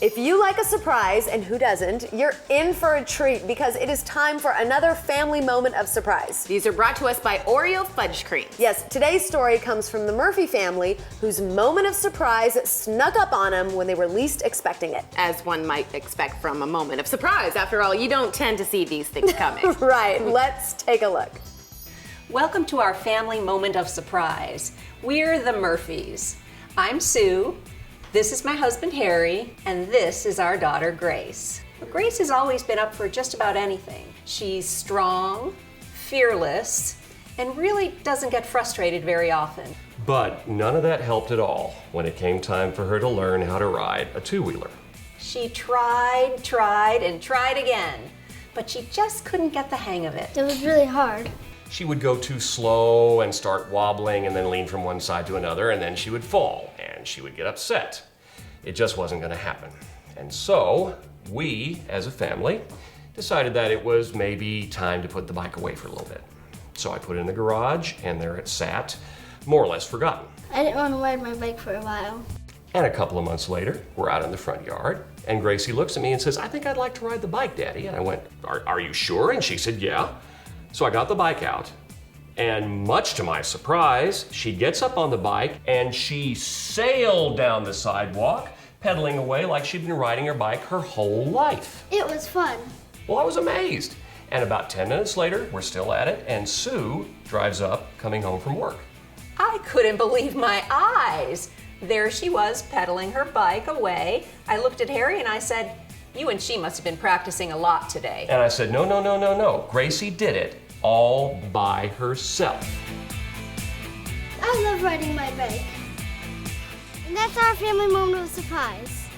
If you like a surprise, and who doesn't, you're in for a treat because it is time for another family moment of surprise. These are brought to us by Oreo Fudge Cream. Yes, today's story comes from the Murphy family, whose moment of surprise snuck up on them when they were least expecting it. As one might expect from a moment of surprise. After all, you don't tend to see these things coming. Right, let's take a look. Welcome to our family moment of surprise. We're the Murphys. I'm Sue. This is my husband, Harry, and this is our daughter, Grace. Grace has always been up for just about anything. She's strong, fearless, and really doesn't get frustrated very often. But none of that helped at all when it came time for her to learn how to ride a two-wheeler. She tried, and tried again, but she just couldn't get the hang of it. It was really hard. She would go too slow and start wobbling and then lean from one side to another, and then she would fall and she would get upset. It just wasn't going to happen. And so we, as a family, decided that it was maybe time to put the bike away for a little bit. So I put it in the garage, and there it sat, more or less forgotten. I didn't want to ride my bike for a while. And a couple of months later, we're out in the front yard, and Gracie looks at me and says, "I think I'd like to ride the bike, Daddy." And I went, Are you sure? And she said, "Yeah." So I got the bike out, and much to my surprise, she gets up on the bike and she sailed down the sidewalk, pedaling away like she'd been riding her bike her whole life. It was fun. Well, I was amazed. And about 10 minutes later, we're still at it, and Sue drives up coming home from work. I couldn't believe my eyes. There she was, pedaling her bike away. I looked at Harry and I said, "You and she must have been practicing a lot today." And I said, No. Gracie did it all by herself. I love riding my bike. And that's our family moment of surprise.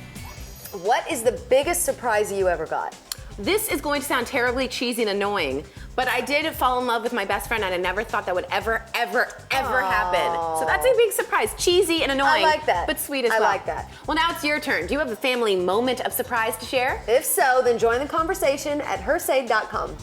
What is the biggest surprise you ever got? This is going to sound terribly cheesy and annoying, but I did fall in love with my best friend and I never thought that would ever happen. So that's a big surprise. Cheesy and annoying. I like that. But sweet as I well. like that. Well, now it's your turn. Do you have a family moment of surprise to share? If so, then join the conversation at hersade.com.